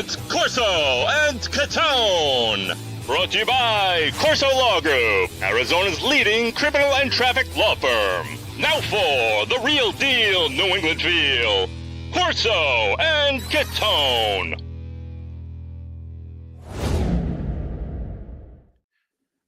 It's Corso and Catone. Brought to you by Corso Law Group, Arizona's leading criminal and traffic law firm. Now for the real deal New England feel, Corso and Catone.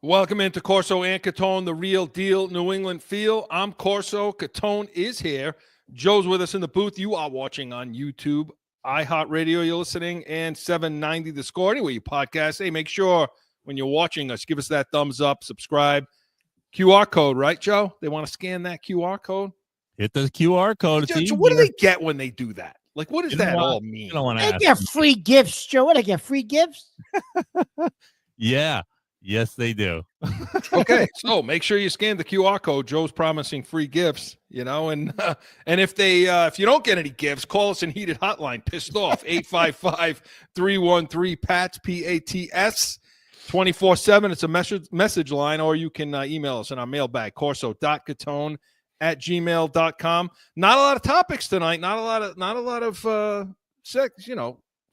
Welcome into Corso and Catone, the real deal New England feel. I'm Corso. Catone is here. Joe's with us in the booth. You are watching on YouTube, iHeartRadio, you're listening, and 790 The Score. Anyway, you podcast. Hey, make sure when you're watching us, give us that thumbs up, subscribe. QR code, right, Joe? They want to scan that QR code? Hit the QR code. Joe, what do they get when they do that? Like, what does that all mean? You don't want to They ask get me. free gifts, Joe. What, they get free gifts? Yeah. Yes, they do. Okay, so make sure you scan the QR code. Joe's promising free gifts, you know, and if you don't get any gifts, call us in heated hotline. Pissed off 855-313-PATS PATS 24/7. It's a message line, or you can email us in our mailbag corso.catone@gmail.com. Not a lot of topics tonight. Not a lot of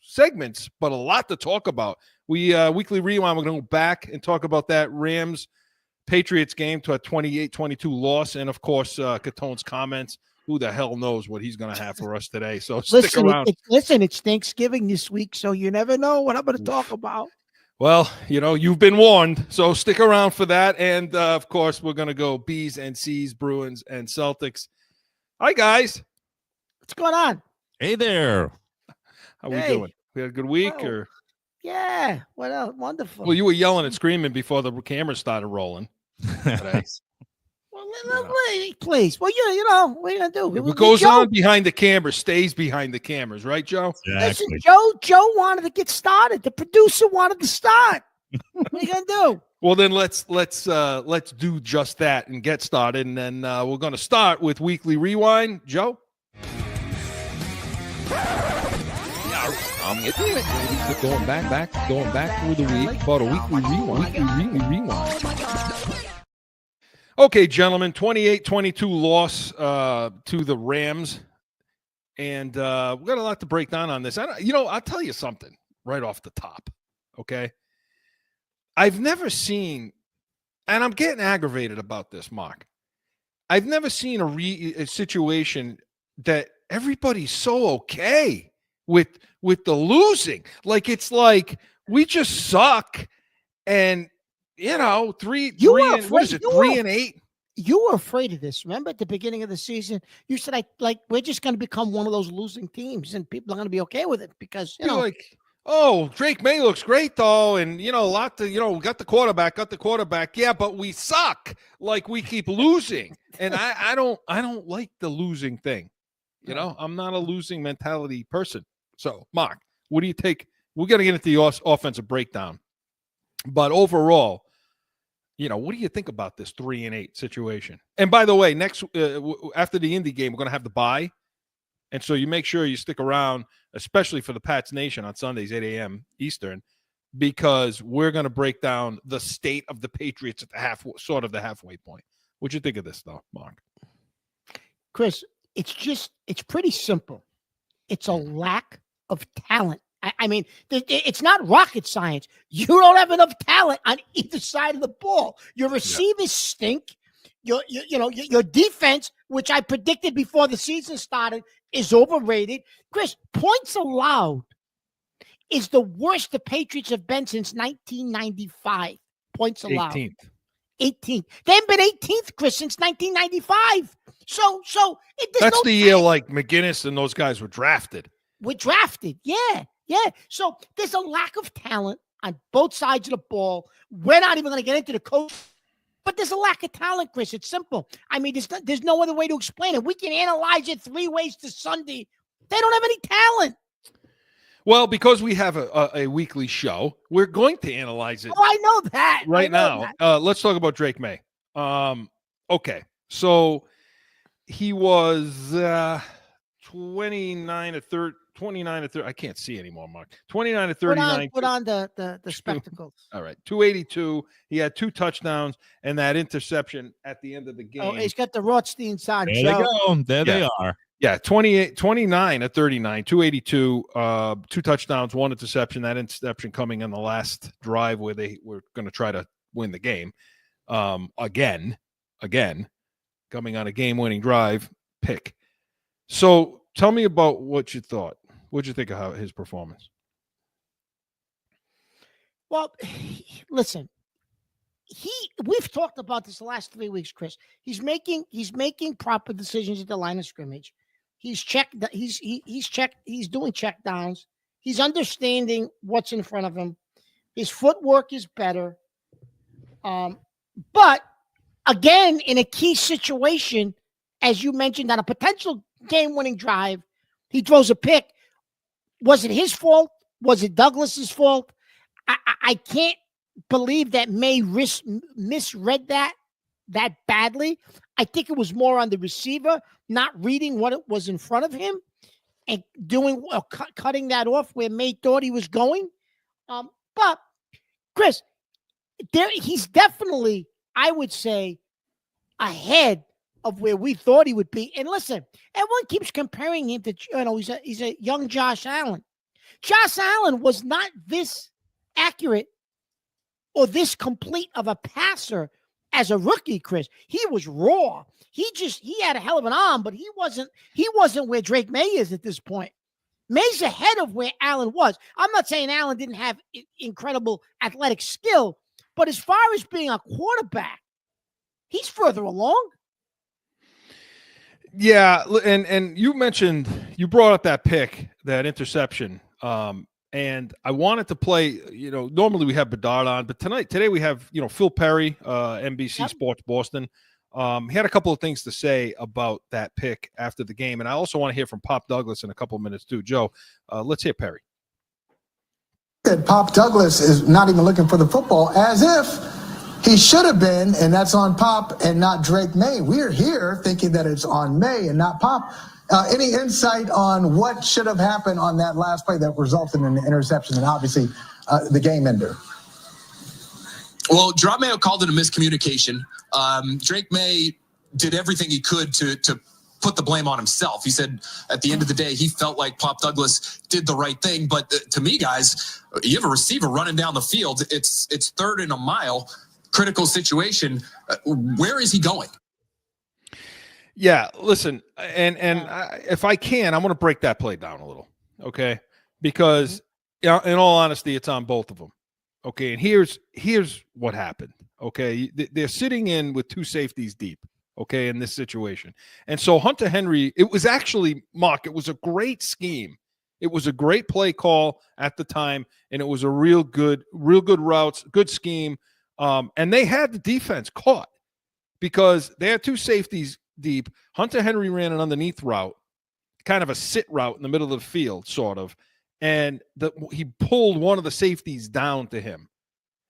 segments, but a lot to talk about. We weekly rewind, we're going to go back and talk about that Rams-Patriots game to a 28-22 loss, and, of course, Catone's comments. Who the hell knows what he's going to have for us today, so stick around. It's Thanksgiving this week, so you never know what I'm going to talk about. Well, you know, you've been warned, so stick around for that, and, of course, we're going to go B's and C's, Bruins and Celtics. Hi, guys. What's going on? Hey there. How we doing? We had a good week? Oh. Or Yeah, what else? Wonderful. Well, you were yelling and screaming before the camera started rolling today. Well, please. Well, you know, what are you going to do? What goes on behind the camera stays behind the cameras, right, Joe? Listen, Joe wanted to get started. The producer wanted to start. What are you going to do? Well, then let's do just that and get started. And then we're going to start with Weekly Rewind. Joe? Going back through the week. About a weekly rewind. Okay, gentlemen, 28-22 loss to the Rams. And we've got a lot to break down on this. I'll tell you something right off the top, okay? I've never seen, and I'm getting aggravated about this, Mark. I've never seen a situation that everybody's so okay with the losing. Like, it's like we just suck, and three and 8. You were afraid of this. Remember at the beginning of the season, you said we're just going to become one of those losing teams, and people are going to be okay with it because Drake Maye looks great though, and we got the quarterback. Yeah, but we suck. Like, we keep losing, and I don't like the losing thing. I'm not a losing mentality person. So, Mark, what do you take? We're going to get into the offensive breakdown. But overall, what do you think about this 3-8 situation? And by the way, next after the Indy game, we're going to have the bye. And so you make sure you stick around, especially for the Pats Nation on Sundays, 8 a.m. Eastern, because we're going to break down the state of the Patriots at the halfway point. What'd you think of this, though, Mark? Chris, it's pretty simple. It's a lack of talent. I mean, it's not rocket science. You don't have enough talent on either side of the ball. Your receivers stink. Your defense, which I predicted before the season started, is overrated. Chris, points allowed is the worst the Patriots have been since 1995. Points allowed. 18th. They haven't been 18th, Chris, since 1995. So that's the year like McGinnis and those guys were drafted. Yeah. So there's a lack of talent on both sides of the ball. We're not even going to get into the coach, but there's a lack of talent, Chris. It's simple. I mean, there's no other way to explain it. We can analyze it 3 ways to Sunday. They don't have any talent. Well, because we have a weekly show, we're going to analyze it. Oh, I know that. Right now. Let's talk about Drake Maye. Okay. So he was 29 to 30. I can't see anymore, Mark. 29 to 39. Put on the spectacles. All right. 282. He had 2 touchdowns and that interception at the end of the game. Oh, he's got the Rothstein sign. There they go. There they are. Yeah, 29 at 39, 282, 2 touchdowns, 1 interception. That interception coming on the last drive where they were going to try to win the game. Again, coming on a game-winning drive, pick. So tell me about what you thought. What did you think of his performance? Well, listen, we've talked about this the last 3 weeks, Chris. He's making proper decisions at the line of scrimmage. He's doing check downs. He's understanding what's in front of him. His footwork is better. But again, in a key situation, as you mentioned, on a potential game-winning drive, he throws a pick. Was it his fault? Was it Douglas's fault? I can't believe that Maye misread that badly. I think it was more on the receiver not reading what it was in front of him and cutting that off where Maye thought he was going. But Chris, he's definitely, I would say, ahead of where we thought he would be. And listen, everyone keeps comparing him to, he's a young Josh Allen. Josh Allen was not this accurate or this complete of a passer as a rookie, Chris. He was raw. He had a hell of an arm, but he wasn't where Drake Maye is at this point. Maye's ahead of where Allen was. I'm not saying Allen didn't have incredible athletic skill, but as far as being a quarterback, he's further along. Yeah, and you brought up that pick, that interception. And I wanted to play, normally we have Bedard on, but today we have, Phil Perry, NBC Sports Boston. He had a couple of things to say about that pick after the game. And I also want to hear from Pop Douglas in a couple of minutes too. Joe, let's hear Perry. Pop Douglas is not even looking for the football, as if he should have been, and that's on Pop and not Drake Maye. We're here thinking that it's on Maye and not Pop. Any insight on what should have happened on that last play that resulted in the interception and obviously the game ender? Well, Gerard Mayo called it a miscommunication. Drake Maye did everything he could to put the blame on himself. He said at the end of the day, he felt like Pop Douglas did the right thing. But to me, guys, you have a receiver running down the field. It's 3rd and a mile, critical situation. Where is he going? Yeah, listen, and if I can, I'm going to break that play down a little, okay? Because in all honesty, it's on both of them, okay? And here's what happened, okay? They're sitting in with 2 safeties deep, okay, in this situation. And so Hunter Henry, it was actually, Mark, it was a great scheme. It was a great play call at the time, and it was a real good routes, good scheme. And they had the defense caught because they had 2 safeties deep. Hunter Henry ran an underneath route, kind of a sit route in the middle of the field, sort of, and he pulled one of the safeties down to him.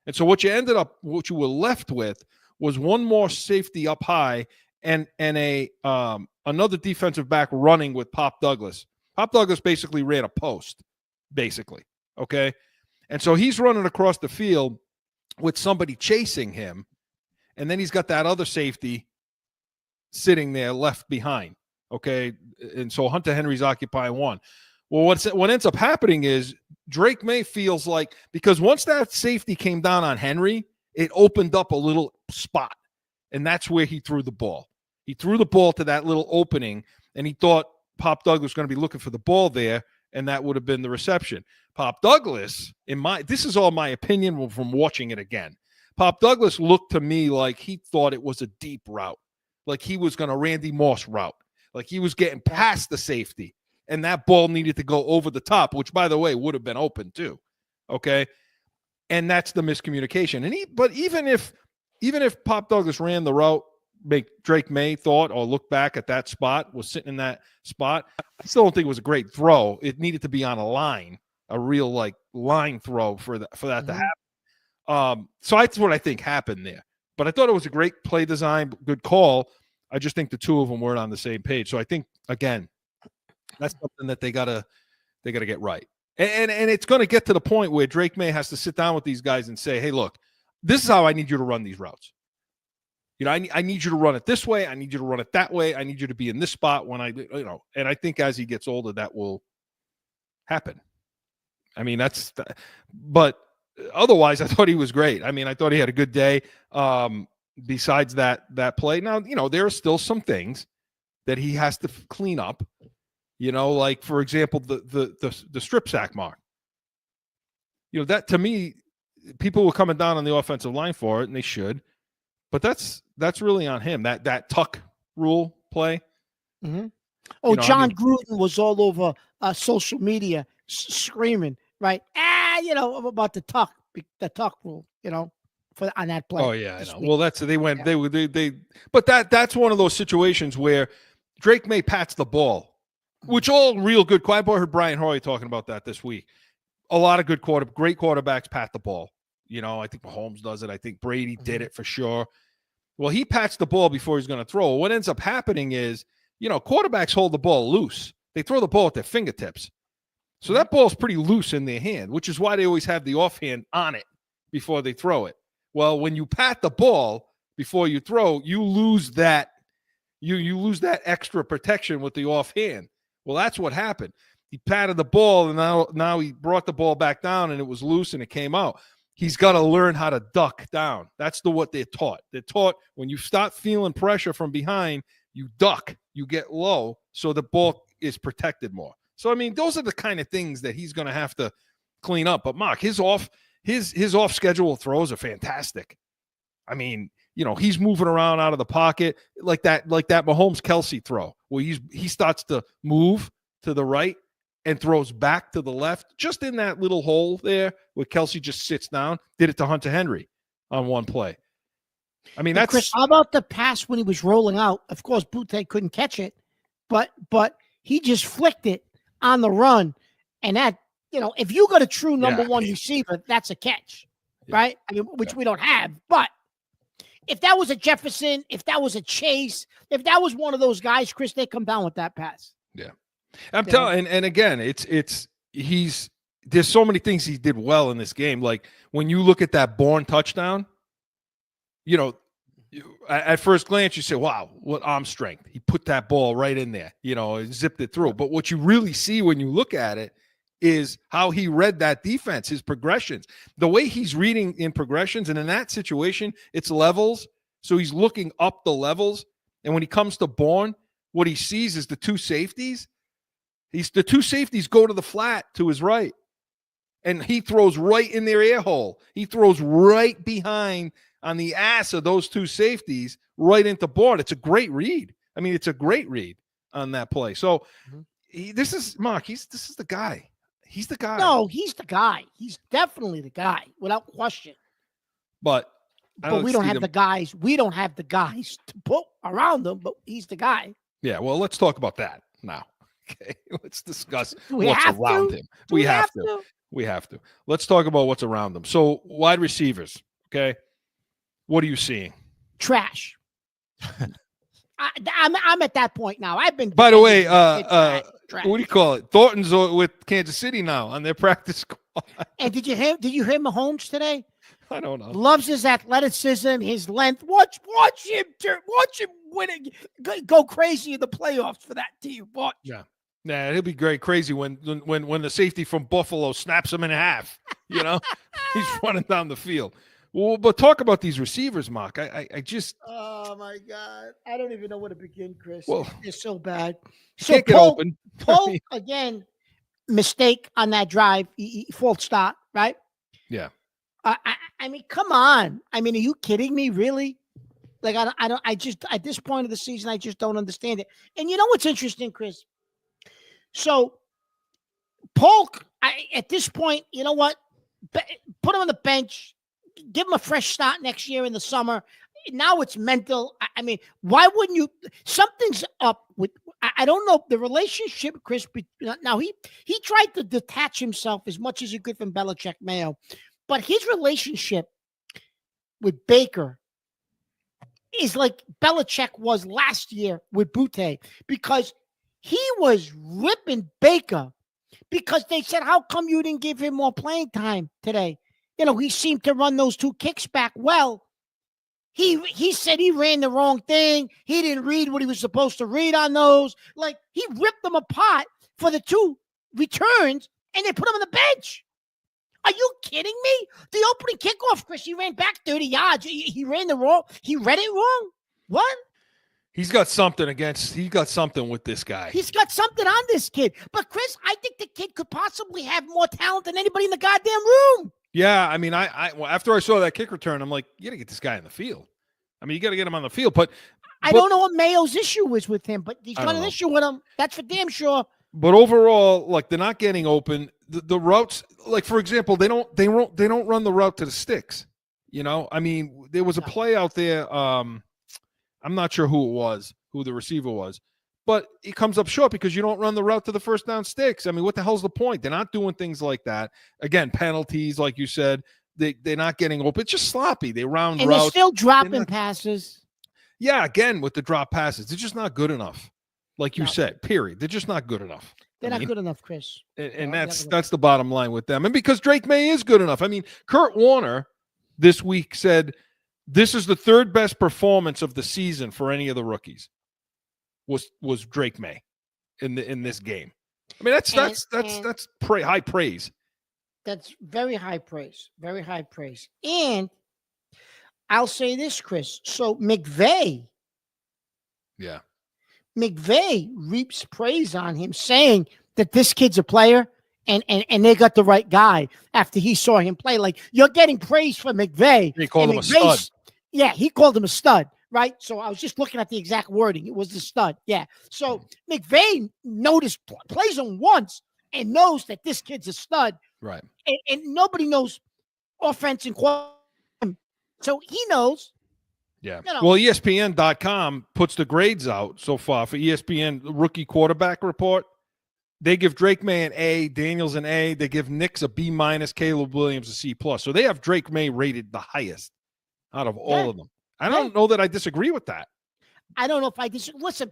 And so what you were left with was one more safety up high and another defensive back running with Pop Douglas. Pop Douglas basically ran a post, basically, okay? And so he's running across the field with somebody chasing him, and then he's got that other safety sitting there left behind, okay? And so Hunter Henry's occupying one. Well, what ends up happening is Drake Maye feels like, because once that safety came down on Henry, it opened up a little spot, and that's where he threw the ball. He threw the ball to that little opening, and he thought Pop Douglas was going to be looking for the ball there, and that would have been the reception. Pop Douglas, this is all my opinion from watching it again. Pop Douglas looked to me like he thought it was a deep route, like he was going to Randy Moss route, like he was getting past the safety, and that ball needed to go over the top, which, by the way, would have been open too, okay? And that's the miscommunication. But even if Pop Douglas ran the route, Drake Maye thought or looked back at that spot, was sitting in that spot, I still don't think it was a great throw. It needed to be on a line, a real line throw for that to happen. So that's what I think happened there. But I thought it was a great play design, good call. I just think the two of them weren't on the same page. So I think, again, that's something that they gotta get right. And it's going to get to the point where Drake Maye has to sit down with these guys and say, hey, look, this is how I need you to run these routes. I need you to run it this way. I need you to run it that way. I need you to be in this spot when and I think as he gets older, that will happen. I mean, but otherwise, I thought he was great. I mean, I thought he had a good day. Besides that play, now, there are still some things that he has to clean up, like, for example, the strip sack mark. That, to me, people were coming down on the offensive line for it, and they should. But that's really on him. That tuck rule play. Mm-hmm. Oh, John Gruden was all over social media screaming, right? About the tuck rule, on that play. Oh yeah, I know. Well, but that's one of those situations where Drake May pats the ball, which all real good. I heard Brian Hoyer talking about that this week. A lot of great quarterbacks pat the ball. I think Mahomes does it. I think Brady did it for sure. Well, he pats the ball before he's going to throw. What ends up happening is, quarterbacks hold the ball loose. They throw the ball with their fingertips. So that ball's pretty loose in their hand, which is why they always have the offhand on it before they throw it. Well, when you pat the ball before you throw, you lose that. You lose that extra protection with the offhand. Well, that's what happened. He patted the ball, and now he brought the ball back down, and it was loose, and it came out. He's got to learn how to duck down. That's what they're taught. They're taught when you start feeling pressure from behind, you duck, you get low, so the ball is protected more. So, I mean, those are the kind of things that he's going to have to clean up. But, Mark, his off-schedule throws are fantastic. I mean, he's moving around out of the pocket like that Mahomes-Kelsey throw, where he starts to move to the right and throws back to the left, just in that little hole there where Kelsey just sits down. Did it to Hunter Henry on one play. I mean, that's Chris, how about the pass when he was rolling out? Of course, Butte couldn't catch it, but he just flicked it on the run, and that, if you got a true number one receiver, that's a catch, right? I mean, which we don't have. But if that was a Jefferson, if that was a Chase, if that was one of those guys, Chris, they come down with that pass. Yeah. I'm telling, and again, there's so many things he did well in this game. Like when you look at that Bourne touchdown, at first glance you say, "Wow, what arm strength!" He put that ball right in there, zipped it through. But what you really see when you look at it is how he read that defense, his progressions, the way he's reading in progressions, and in that situation, it's levels. So he's looking up the levels, and when he comes to Bourne, what he sees is the two safeties. The two safeties go to the flat to his right, and he throws right in their ear hole. He throws right behind on the ass of those two safeties right into Bourne. It's a great read. I mean, it's a great read on that play. So this is Mark. This is the guy. He's the guy. No, he's the guy. He's definitely the guy, without question. But we don't have the guys. We don't have the guys to put around him, but he's the guy. Yeah, well, let's talk about that now. Okay, let's discuss what's around him. We have to. We have to. Let's talk about what's around him. So, wide receivers, okay? What are you seeing? Trash. I'm at that point now. I've been. By the way, trash. What do you call it? Thornton's with Kansas City now on their practice squad. And did you hear Mahomes today? I don't know. Loves his athleticism, his length. Watch him win it. Go crazy in the playoffs for that team. Watch. Yeah. Nah, he'll be great crazy when the safety from Buffalo snaps him in half. He's running down the field. Well, but talk about these receivers, Mark. I just. Oh my God, I don't even know where to begin, Chris. Well, it's so bad. So can't get open. Polk again, mistake on that drive. False start, right? Yeah. I mean, come on. I mean, are you kidding me? Really? Like, I just at this point of the season, I just don't understand it. And you know what's interesting, Chris? So, Polk, at this point, you know what? Put him on the bench. Give him a fresh start next year in the summer. Now it's mental. I mean, why wouldn't you? Something's up with. I don't know the relationship, Chris. Now he tried to detach himself as much as he could from Belichick, Mayo, but his relationship with Baker is like Belichick was last year with Butte, because he was ripping Baker because they said, "How come you didn't give him more playing time today?" He seemed to run those two kicks back well. He said he ran the wrong thing. He didn't read what he was supposed to read on those. Like, he ripped them apart for the 2 returns, and they put him on the bench. Are you kidding me? The opening kickoff, Chris, he ran back 30 yards. He ran the wrong. He read it wrong. What? He's got something with this guy. He's got something on this kid. But, Chris, I think the kid could possibly have more talent than anybody in the goddamn room. Yeah, I mean, well, after I saw that kick return, I'm like, you got to get this guy in the field. I mean, you got to get him on the field. But I don't know what Mayo's issue is with him, but he's got an issue with him. That's for damn sure. But overall, like, they're not getting open. The routes, like, for example, they don't run the route to the sticks. You know, I mean, there was a play out there. I'm not sure who the receiver was, but it comes up short because you don't run the route to the first down sticks. I mean, what the hell's the point? They're not doing things like that. Again, penalties, like you said, they're not getting open. It's just sloppy. They round and routes. They're still dropping passes. Yeah, again, with the drop passes, they're just not good enough. Like you said, period. They're just not good enough. They're not good enough, Chris. And that's the bottom line with them. And because Drake Maye is good enough. I mean, Kurt Warner this week said this is the 3rd best performance of the season for any of the rookies. Was Drake Maye in this game? I mean, that's high praise. That's very high praise. Very high praise. And I'll say this, Chris. So McVay reaps praise on him, saying that this kid's a player and they got the right guy after he saw him play. Like, you're getting praise for McVay. He called him a stud. Yeah, he called him a stud, right? So I was just looking at the exact wording. It was the stud. Yeah. So McVay plays him once and knows that this kid's a stud. Right. And nobody knows offense and quality. So he knows. Yeah. You know. Well, ESPN.com puts the grades out so far for ESPN rookie quarterback report. They give Drake Maye an A, Daniels an A. They give Nix a B-, Caleb Williams a C+. So they have Drake Maye rated the highest out of all of them. I don't know that I disagree with that. I don't know if I disagree. Listen,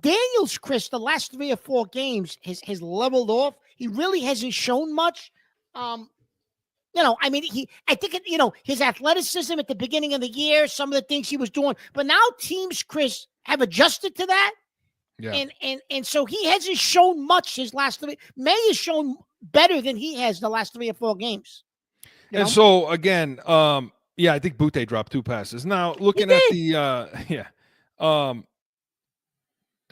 Daniels, Chris, the last 3 or 4 games has leveled off. He really hasn't shown much. I mean, I think his athleticism at the beginning of the year, some of the things he was doing, but now teams, Chris, have adjusted to that. Yeah. And so he hasn't shown much his last 3. May has shown better than he has the last 3 or 4 games. And so again, I think Butte dropped 2 passes. Now looking at the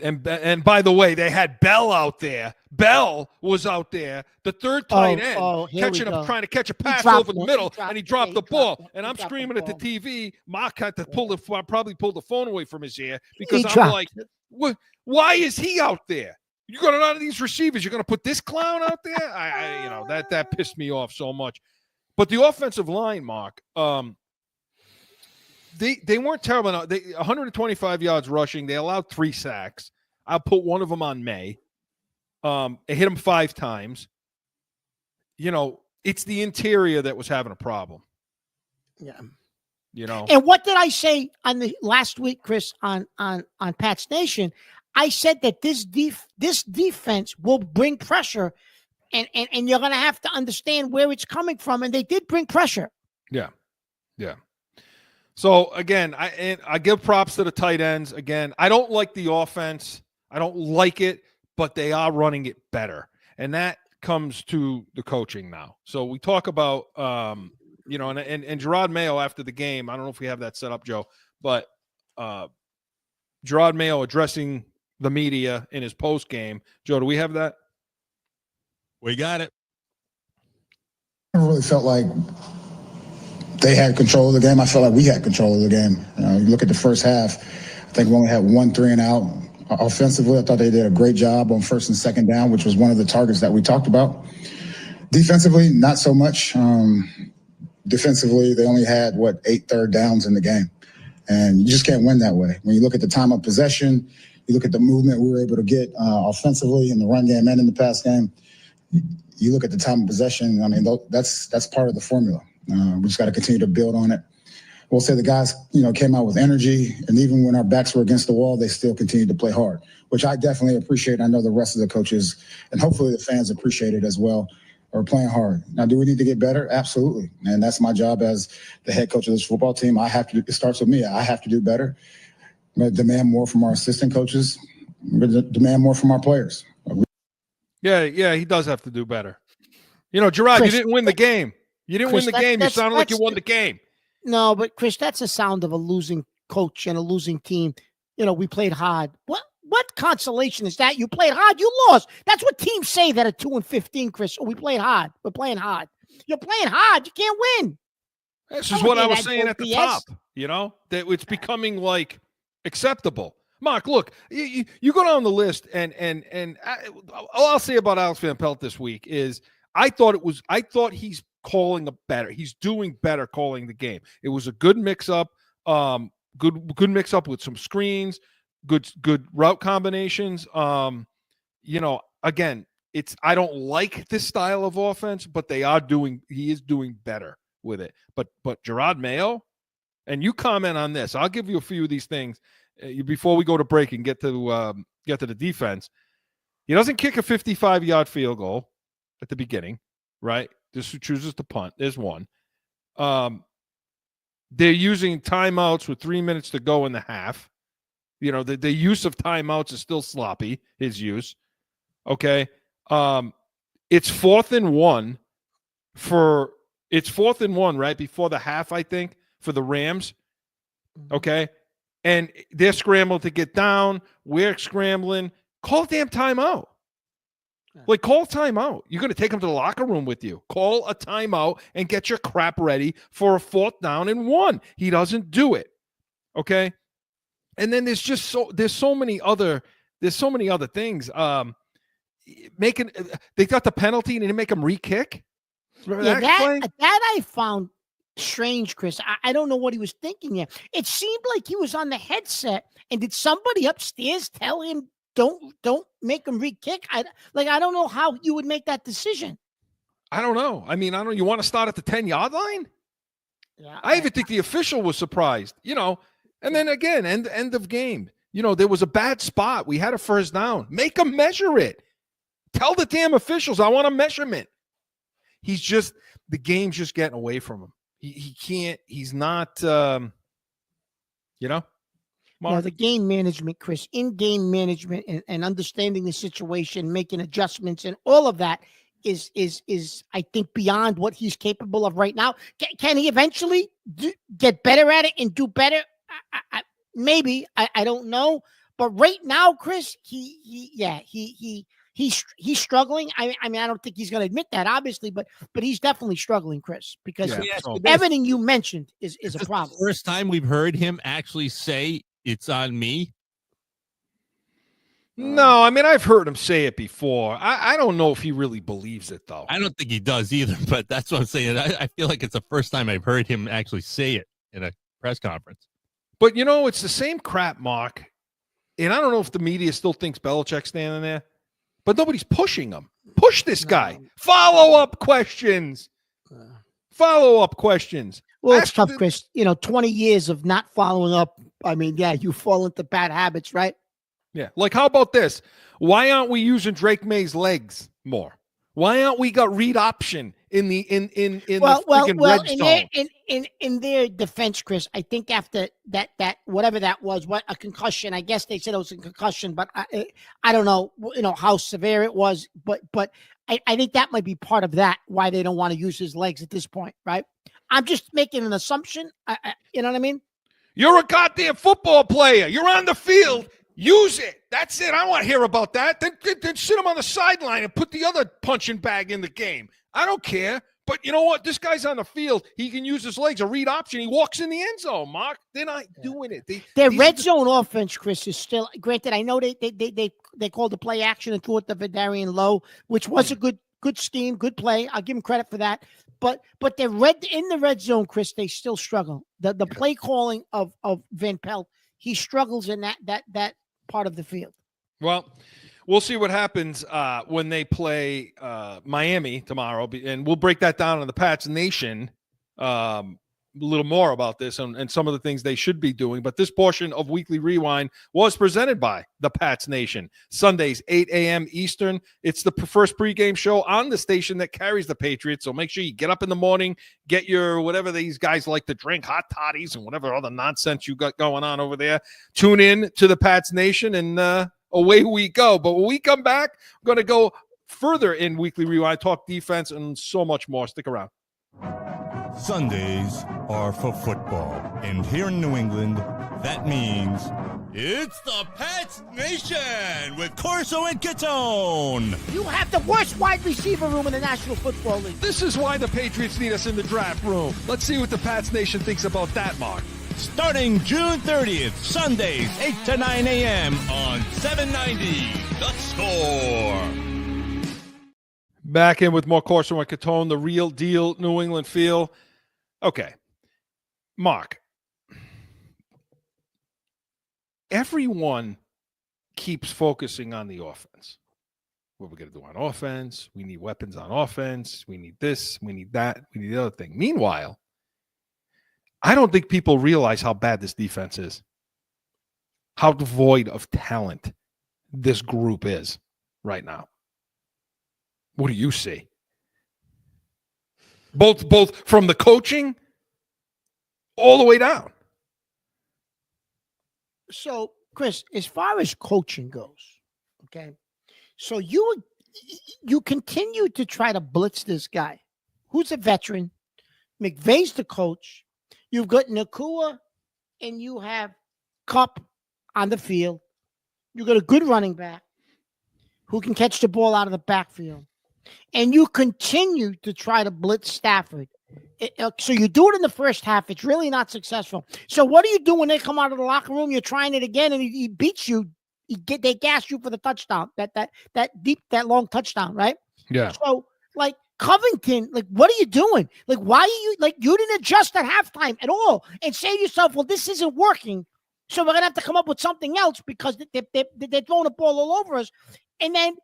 and by the way, they had Bell out there. Bell was out there, the 3rd tight end, trying to catch a pass over the middle, and he dropped the ball. And I'm screaming at the TV. Mark had to probably pull the phone away from his ear because I'm like, why is he out there? You got none of these receivers. You're going to put this clown out there? That pissed me off so much. But the offensive line, Mark, they weren't terrible. Now, 125 yards rushing. They allowed 3 sacks. I'll put one of them on May. It hit him 5 times. It's the interior that was having a problem. Yeah. And what did I say on the last week, Chris, on Pat's Nation? I said that this defense will bring pressure, and you're going to have to understand where it's coming from. And they did bring pressure. Yeah. Yeah. So again, I give props to the tight ends. Again, I don't like the offense. I don't like it, but they are running it better. And that comes to the coaching now. So we talk about, and Gerard Mayo after the game, I don't know if we have that set up, Joe, but Gerard Mayo addressing the media in his post game. Joe, do we have that? We got it. I really felt like they had control of the game. I felt like we had control of the game. You look at the first half, I think we only had 1 3 and out. Offensively, I thought they did a great job on 1st and 2nd down, which was one of the targets that we talked about. Defensively, not so much. Defensively, they only had 8 third downs in the game, and you just can't win that way. When you look at the time of possession, you look at the movement we were able to get offensively in the run game and in the pass game. You look at the time of possession. I mean, that's part of the formula. We just got to continue to build on it. We'll say the guys, came out with energy, and even when our backs were against the wall, they still continued to play hard, which I definitely appreciate. I know the rest of the coaches and hopefully the fans appreciate it as well. or playing hard. Now, do we need to get better? Absolutely. And that's my job as the head coach of this football team. It starts with me. I have to do better. I'm going to demand more from our assistant coaches. I'm going to demand more from our players. Yeah, he does have to do better. You know, Gerard, Chris, you didn't win the game. You didn't win the game. You sounded like you won the game. No, but Chris, that's the sound of a losing coach and a losing team. You know, we played hard. What consolation is that? You played hard, you lost. That's what teams say that are 2-15, Chris. Oh, we played hard. We're playing hard. You're playing hard. You can't win. This is what I was saying at the top. You know, that it's becoming like acceptable. Mark, look, you go down the list, and all I'll say about Alex Van Pelt this week is I thought he's calling he's doing better calling the game. It was a good mix up, good mix up with some screens, good route combinations. You know, again, I don't like this style of offense, but he is doing better with it. But Gerard Mayo, and you comment on this. I'll give you a few of these things before we go to break and get to the defense. He doesn't kick a 55-yard field goal at the beginning, right? Just chooses to punt. There's one. They're using timeouts with 3 minutes to go in the half. You know, the use of timeouts is still sloppy, his use. Okay. It's 4th and 1 right before the half, I think, for the Rams. Okay. And they're scrambling to get down. We're scrambling. Call a damn timeout. Like, call a timeout. You're going to take them to the locker room with you. Call a timeout and get your crap ready for a 4th down and 1. He doesn't do it. Okay. And then there's so many other things. They got the penalty and they didn't make him re-kick. Yeah, that I found strange, Chris. I don't know what he was thinking there. It seemed like he was on the headset, and did somebody upstairs tell him don't make him re-kick? I don't know how you would make that decision. I don't know. I mean, I don't know. You want to start at the 10-yard line? Yeah, I even think the official was surprised, you know. And then again, end of game. You know, there was a bad spot. We had a 1st down. Make them measure it. Tell the damn officials, I want a measurement. The game's just getting away from him. He can't, he's not, you know. No, the game management, Chris, in-game management and understanding the situation, making adjustments, and all of that is I think beyond what he's capable of right now. Can he eventually get better at it and do better? Maybe. I don't know. But right now, Chris, he's struggling. I mean, I don't think he's going to admit that, obviously, but he's definitely struggling, Chris, because everything you mentioned is a problem. The first time we've heard him actually say it's on me. No, I mean, I've heard him say it before. I don't know if he really believes it, though. I don't think he does either, but that's what I'm saying. I feel like it's the first time I've heard him actually say it in a press conference. But, you know, it's the same crap, Mark. And I don't know if the media still thinks Belichick's standing there, but nobody's pushing him. Push this guy. Follow-up questions. Follow-up questions. Well, it's tough, Chris. You know, 20 years of not following up. I mean, yeah, you fall into bad habits, right? Yeah. Like, how about this? Why aren't we using Drake May's legs more? Why aren't we got read option in the red zone? In their defense, Chris, I think after that whatever that was, a concussion. I guess they said it was a concussion, but I don't know, you know, how severe it was. But I think that might be part of that, why they don't want to use his legs at this point, right? I'm just making an assumption. You know what I mean? You're a goddamn football player. You're on the field. Use it. That's it. I don't want to hear about that. Then sit him on the sideline and put the other punching bag in the game. I don't care. But you know what? This guy's on the field. He can use his legs. A read option. He walks in the end zone, Mark. They're not doing it. Their red zone offense, Chris, is still – granted, I know they called the play action and threw it to Vidarian Lowe, which was a good scheme, good play. I'll give him credit for that. But they're in the red zone, Chris, they still struggle. The play calling of Van Pelt, he struggles in that part of the field. Well, we'll see what happens when they play Miami tomorrow, and we'll break that down on the Pats Nation little more about this and some of the things they should be doing. But this portion of Weekly Rewind was presented by the Pats Nation. Sundays, 8 a.m. Eastern. It's the first pregame show on the station that carries the Patriots. So make sure you get up in the morning, get your whatever these guys like to drink, hot toddies and whatever other nonsense you got going on over there. Tune in to the Pats Nation and away we go. But when we come back, we're going to go further in Weekly Rewind, talk defense and so much more. Stick around. Sundays are for football. And here in New England, that means It's the Pats Nation with Corso and Catone. You have the worst wide receiver room in the National Football League. This is why the Patriots need us in the draft room. Let's see what the Pats Nation thinks about that, Mark. Starting June 30th, Sundays, 8 to 9 a.m. on 790 The Score. Back in with more Corso and Catone, the real deal New England feel. Okay. Mark. Everyone keeps focusing on the offense. What we're going to do on offense. We need weapons on offense. We need this. We need that. We need the other thing. Meanwhile, I don't think people realize how bad this defense is. How devoid of talent this group is right now. What do you see? Both from the coaching all the way down. So, Chris, as far as coaching goes, okay, so you continue to try to blitz this guy, who's a veteran. McVay's the coach. You've got Nakua and you have Kupp on the field. You've got a good running back who can catch the ball out of the backfield. And you continue to try to blitz Stafford. So you do it in the first half. It's really not successful. So what do you do when they come out of the locker room? You're trying it again, and he beats you. They gas you for the touchdown. That long touchdown, right? Yeah. So like Covington, like what are you doing? Like why are you you didn't adjust at halftime at all and say to yourself, well, this isn't working. So we're gonna have to come up with something else because they're throwing the ball all over us. And then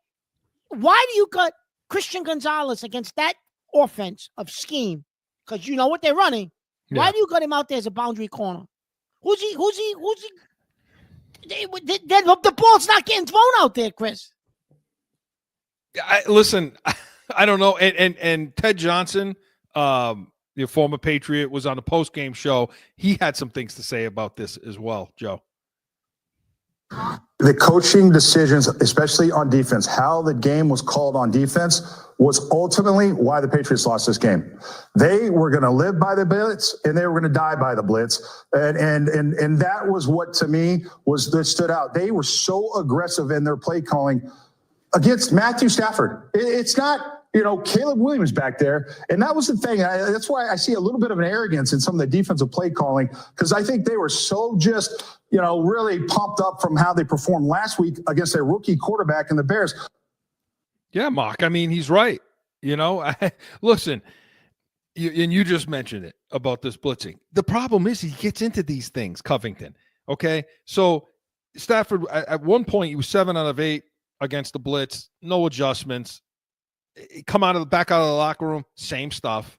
why do you got Christian Gonzalez against that offense of scheme? Because you know what they're running. Yeah. Why do you got him out there as a boundary corner? Who's he? The ball's not getting thrown out there, Chris. Listen, I don't know. And Ted Johnson, your former Patriot, was on the post-game show. He had some things to say about this as well, Joe. The coaching decisions, especially on defense, how the game was called on defense was ultimately why the Patriots lost this game. They were going to live by the blitz and they were going to die by the blitz. And that was what, to me, that stood out. They were so aggressive in their play calling against Matthew Stafford. It's not, Caleb Williams back there. And that was the thing. That's why I see a little bit of an arrogance in some of the defensive play calling, because I think they were so just, really pumped up from how they performed last week against their rookie quarterback in the Bears. Yeah, Mark. I mean, he's right. Listen, you just mentioned it about this blitzing. The problem is he gets into these things, Covington. Okay. So Stafford, at one point, he was 7 out of 8 against the blitz, no adjustments. Come back out of the locker room, same stuff,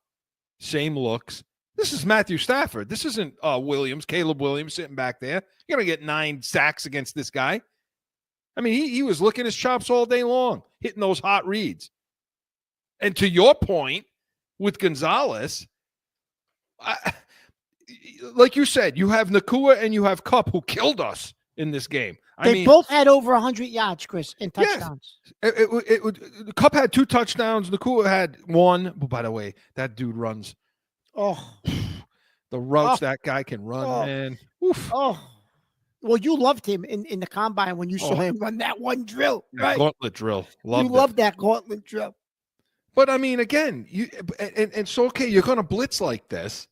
same looks. This is Matthew Stafford. This isn't Caleb Williams sitting back there. You're going to get 9 sacks against this guy. I mean, he was licking his chops all day long, hitting those hot reads. And to your point with Gonzalez, like you said, you have Nakua and you have Kupp who killed us in this game. They both had over 100 yards, Chris, in touchdowns. Yes. Kupp had 2 touchdowns. Nakua had 1. But by the way, that dude runs. Oh, the routes that guy can run, man. Oof. Oh, well, you loved him in the combine when you saw him run that one drill, right? Gauntlet drill. Loved that gauntlet drill. But I mean, again, so okay, you're going to blitz like this.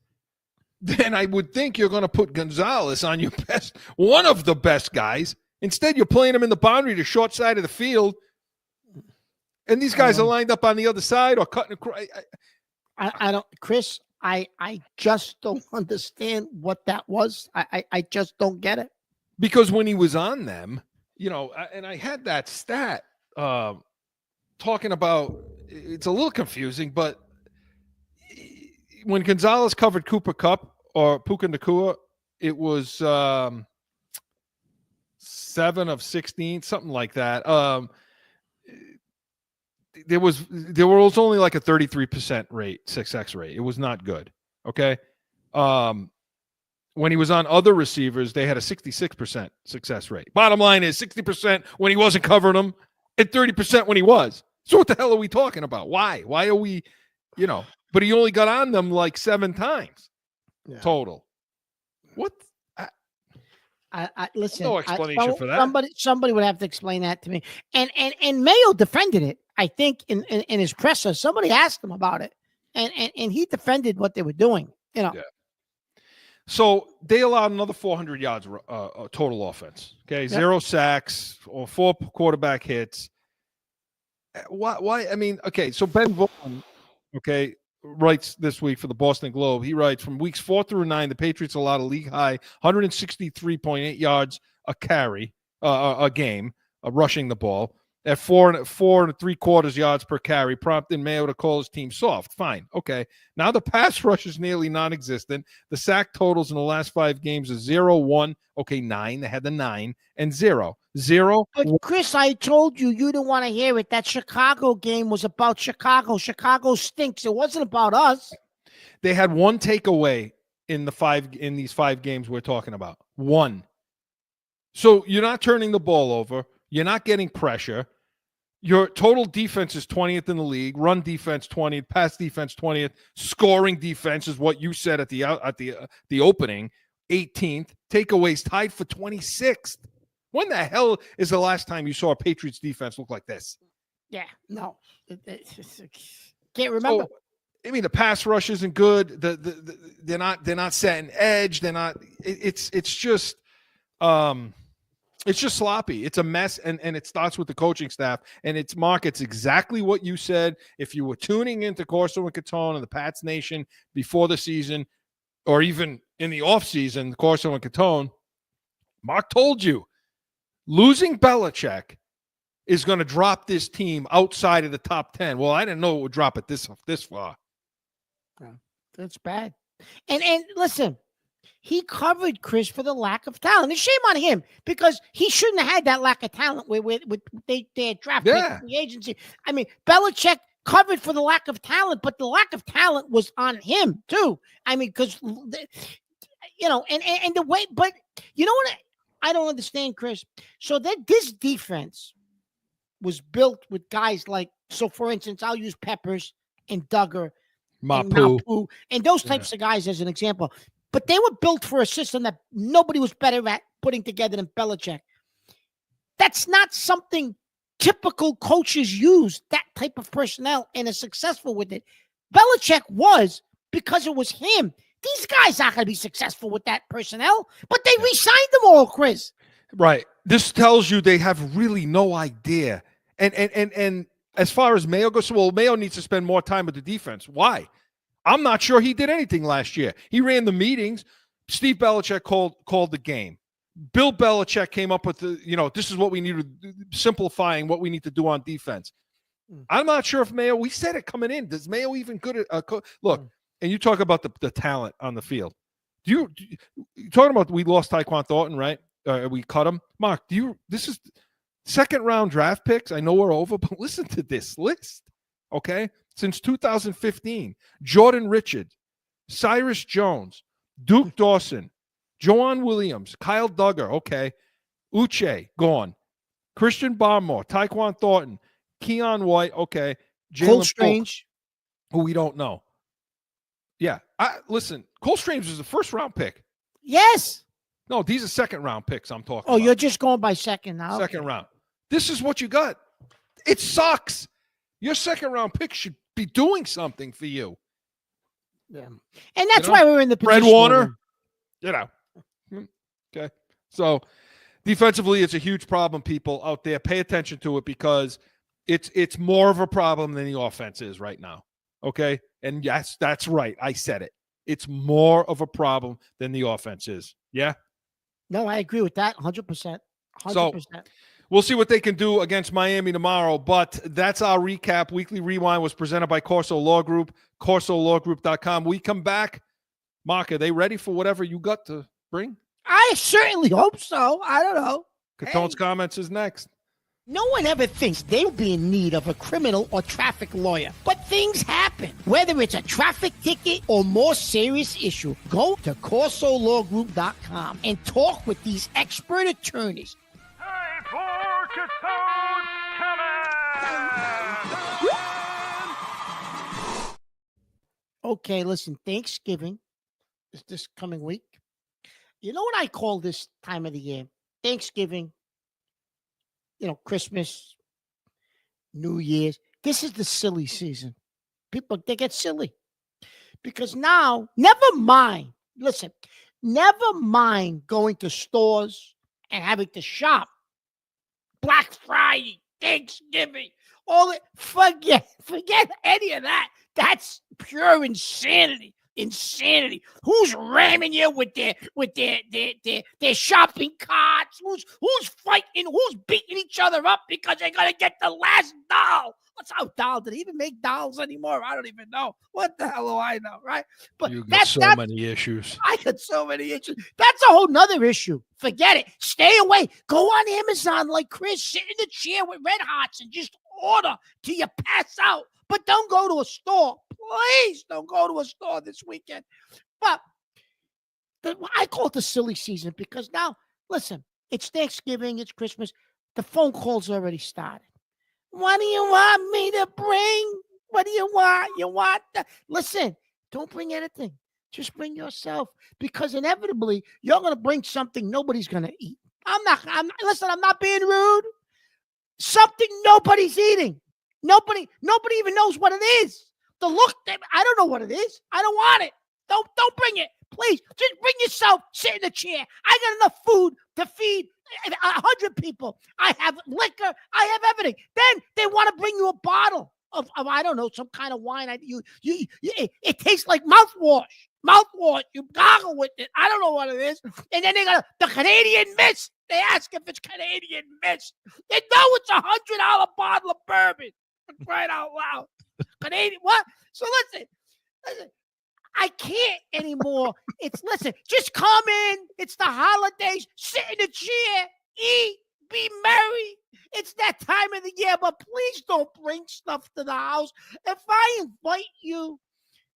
Then I would think you're going to put Gonzalez on your one of the best guys. Instead, you're playing him in the boundary, the short side of the field, and these guys are lined up on the other side or cutting across. I don't, Chris. I just don't understand what that was. I just don't get it. Because when he was on them, and I had that stat talking about, it's a little confusing, but when Gonzalez covered Cooper Kupp or Puka Nacua, it was 7 of 16, something like that. There was only like a 33% success rate. It was not good. Okay. When he was on other receivers, they had a 66% success rate. Bottom line is 60% when he wasn't covering them and 30% when he was. So what the hell are we talking about? Why? Why are we, but he only got on them like 7 times total. What? I listen. No explanation for that. Somebody would have to explain that to me. And Mayo defended it. I think in his presser, somebody asked him about it, and he defended what they were doing. Yeah. So they allowed another 400 yards total offense. Okay, 0 sacks or 4 quarterback hits. Why? I mean, okay. So Ben Vaughn, writes this week for the Boston Globe. He writes, from weeks 4 through 9, the Patriots allowed a league high 163.8 yards a carry, a game, rushing the ball at 4 3/4 yards per carry, prompting Mayo to call his team soft. Fine. Okay. Now the pass rush is nearly non-existent. The sack totals in the last 5 games are 0, 1. Okay. 9. They had the 9 and 0. 0. But Chris, I told you didn't want to hear it. That Chicago game was about Chicago. Chicago stinks. It wasn't about us. They had 1 takeaway in these 5 games we're talking about. 1. So you're not turning the ball over. You're not getting pressure. Your total defense is 20th in the league. Run defense 20th. Pass defense 20th. Scoring defense is what you said at the opening. 18th. Takeaways tied for 26th. When the hell is the last time you saw a Patriots defense look like this? Yeah, no, can't remember. So, I mean, the pass rush isn't good. They're not setting edge. They're not. It's just sloppy. It's a mess, and it starts with the coaching staff. And it's exactly what you said. If you were tuning into Corso and Catone and the Pats Nation before the season, or even in the offseason, Corso and Catone, Mark told you. Losing Belichick is going to drop this team outside of the top 10. Well, I didn't know it would drop it this far. That's bad. And listen, he covered Chris for the lack of talent. And shame on him, because he shouldn't have had that lack of talent with they had drafted the agency. I mean, Belichick covered for the lack of talent, but the lack of talent was on him too. I mean, because and the way, but you know what? I don't understand, Chris. So that this defense was built with guys like, so for instance, I'll use Peppers and Duggar and Mapu and those types of guys as an example. But they were built for a system that nobody was better at putting together than Belichick. That's not something typical coaches use, that type of personnel, and are successful with it. Belichick was, because it was him. These guys aren't going to be successful with that personnel, but they re-signed them all, Chris. Right. This tells you they have really no idea. And as far as Mayo goes, well, Mayo needs to spend more time with the defense. Why? I'm not sure he did anything last year. He ran the meetings. Steve Belichick called the game. Bill Belichick came up with this is what we need to do, simplifying what we need to do on defense. I'm not sure if Mayo, we said it coming in. Does Mayo even good at look? And you talk about the talent on the field. You're talking about we lost Tyquan Thornton, right? We cut him. Mark, this is second round draft picks. I know we're over, but listen to this list, okay? Since 2015, Jordan Richard, Cyrus Jones, Duke Dawson, Joanne Williams, Kyle Duggar, okay, Uche, gone, Christian Barmore, Tyquan Thornton, Keon White, okay, Cole Strange, who we don't know. Yeah. Listen, Cole Strange was a first-round pick. Yes. No, these are second-round picks I'm talking about. Oh, you're just going by second now? Second round. This is what you got. It sucks. Your second-round pick should be doing something for you. Yeah. And that's why we're in the position. Fred Warner, Okay. So, defensively, it's a huge problem, people out there. Pay attention to it, because it's more of a problem than the offense is right now. Okay? And yes, that's right. I said it. It's more of a problem than the offense is. Yeah? No, I agree with that 100%. 100%. So, We'll see what they can do against Miami tomorrow, but that's our recap. Weekly Rewind was presented by Corso Law Group, corsolawgroup.com. We come back. Mark, are they ready for whatever you got to bring? I certainly hope so. I don't know. Catone's comments is next. No one ever thinks they'll be in need of a criminal or traffic lawyer, but things happen. Whether it's a traffic ticket or more serious issue, go to corsolawgroup.com and talk with these expert attorneys. Okay, listen, Thanksgiving is this coming week. You know what I call this time of the year? Thanksgiving, Christmas, New Year's. This is the silly season. People, they get silly. Because now, never mind going to stores and having to shop. Black Friday, Thanksgiving, all it. Forget any of that. That's pure insanity. Insanity. Who's ramming you with their shopping carts? Who's fighting? Who's beating each other up because they're gonna get the last doll? What's out doll? Do they even make dolls anymore? I don't even know. What the hell do I know, right? But You got so many issues. I got so many issues. That's a whole nother issue. Forget it. Stay away. Go on Amazon like Chris. Sit in the chair with Red Hots and just order till you pass out. But don't go to a store. Please don't go to a store this weekend. But I call it the silly season because now, listen, it's Thanksgiving, it's Christmas. The phone calls already started. What do you want me to bring? What do you want? Listen, don't bring anything. Just bring yourself because inevitably you're going to bring something nobody's going to eat. I'm not being rude. Something nobody's eating. Nobody even knows what it is. The look, I don't know what it is. I don't want it. Don't bring it. Please, just bring yourself. Sit in the chair. I got enough food to feed 100 people. I have liquor. I have everything. Then they want to bring you a bottle of I don't know, some kind of wine. It tastes like mouthwash. Mouthwash. You gargle with it. I don't know what it is. And then they got the Canadian Mist. They ask if it's Canadian Mist. They know it's $100 bottle of bourbon. Right out loud. Canadian what? So listen. I can't anymore. Just come in. It's the holidays. Sit in the chair. Eat. Be merry. It's that time of the year, but please don't bring stuff to the house. If I invite you,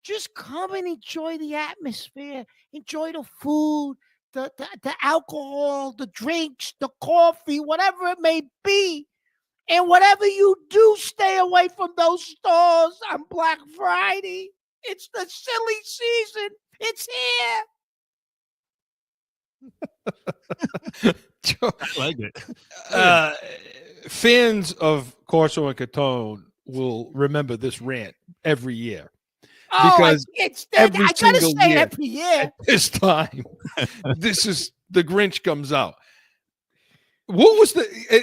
just come and enjoy the atmosphere. Enjoy the food, the alcohol, the drinks, the coffee, whatever it may be. And whatever you do, stay away from those stores on Black Friday. It's the silly season. It's here. I like it. Fans of Corso and Catone will remember this rant every year. Because I gotta say year, every year. At this time, this is the Grinch comes out. What was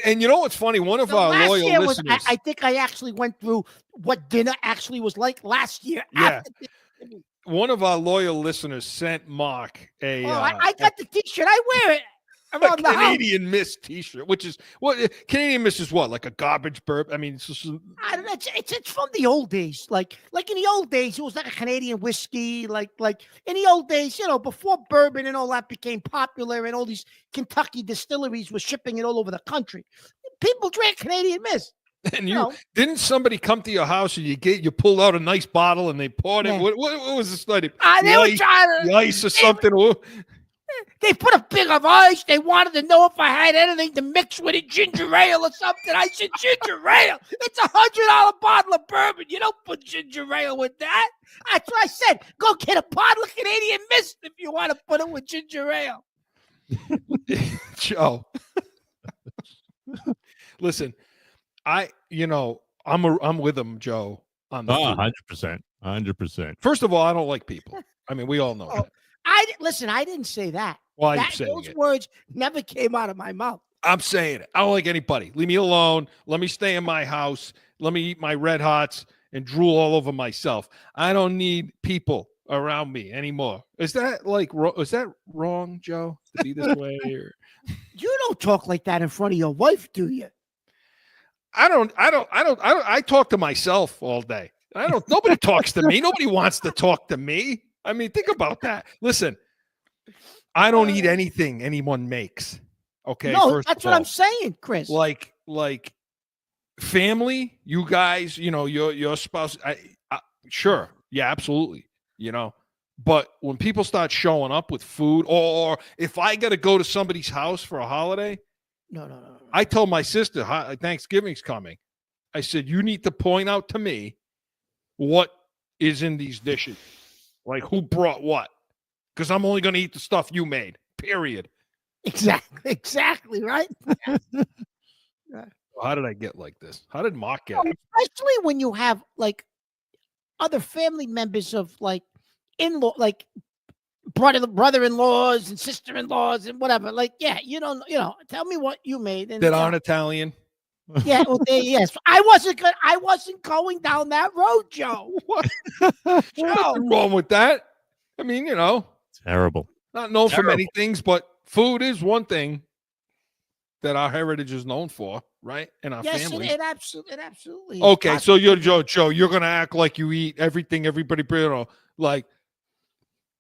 and you know what's funny? One of our loyal listeners. I think I actually went through what dinner actually was like last year. Yeah. One of our loyal listeners sent Mark I got the t-shirt. I wear it around the Canadian Mist t-shirt, which is what Canadian Mist is what? Like a garbage burp? I mean, it's just, I don't know. It's from the old days. Like in the old days, it was like a Canadian whiskey. Like in the old days, before bourbon and all that became popular and all these Kentucky distilleries were shipping it all over the country. People drank Canadian Mist. And didn't somebody come to your house and you pulled out a nice bottle and they poured it? What was this like? They were trying to ice or something. They put a big of ice. They wanted to know if I had anything to mix with it, ginger ale or something. I said, ginger ale? It's $100 bottle of bourbon. You don't put ginger ale with that. That's what I said. Go get a bottle of Canadian Mist if you want to put it with ginger ale. Joe. Listen, I'm with him, Joe, on the 100%. 100%. First of all, I don't like people. I mean, we all know that. I didn't say that. Why are you saying those words never came out of my mouth. I'm saying it. I don't like anybody. Leave me alone. Let me stay in my house. Let me eat my Red Hots and drool all over myself. I don't need people around me anymore. Is that like is that wrong, Joe, to be this way? Or You don't talk like that in front of your wife, do you? I talk to myself all day. Nobody talks to me. Nobody wants to talk to me. I mean, think about that. Listen, I don't eat anything anyone makes. Okay. No, that's what I'm saying, Chris. Like family, you guys, your spouse. Sure. Yeah, absolutely. But when people start showing up with food, or if I got to go to somebody's house for a holiday, no. I told my sister, Thanksgiving's coming. I said, you need to point out to me what is in these dishes. Like, who brought what? Because I'm only going to eat the stuff you made, period. Exactly, right? How did I get like this? How did Mark get it? Especially when you have, like, other family members of, like, in-law, like, brother-in-laws and sister-in-laws and whatever. Like, yeah, tell me what you made. And, that aren't Italian. Yeah, well, yes. I wasn't going down that road, Joe. What? Nothing wrong with that. I mean, Terrible. Not known for many things, but food is one thing that our heritage is known for, right? And our family. It absolutely. Okay, so you're Joe. You're gonna act like you eat everything everybody, like.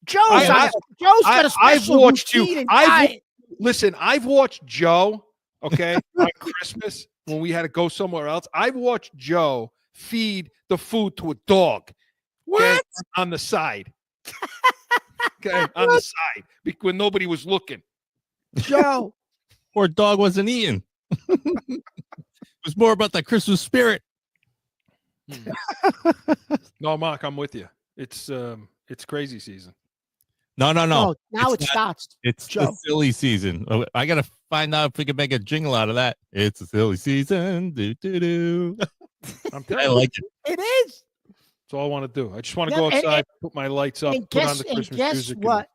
Joe's got a special routine and diet. Listen, I've watched Joe, okay, on Christmas when we had to go somewhere else. I've watched Joe feed the food to a dog. Okay, What? On the side. Okay, on the side. When nobody was looking. Joe. Poor dog wasn't eating. It was more about the Christmas spirit. No, Mark, I'm with you. It's crazy season. No. Now it starts. It's Joe. the silly season. I got to find out if we can make a jingle out of that. It's a silly season. Do. I'm telling I you. like it. It is. That's all I want to do. I just want to go outside, put my lights up, put on the Christmas music. What?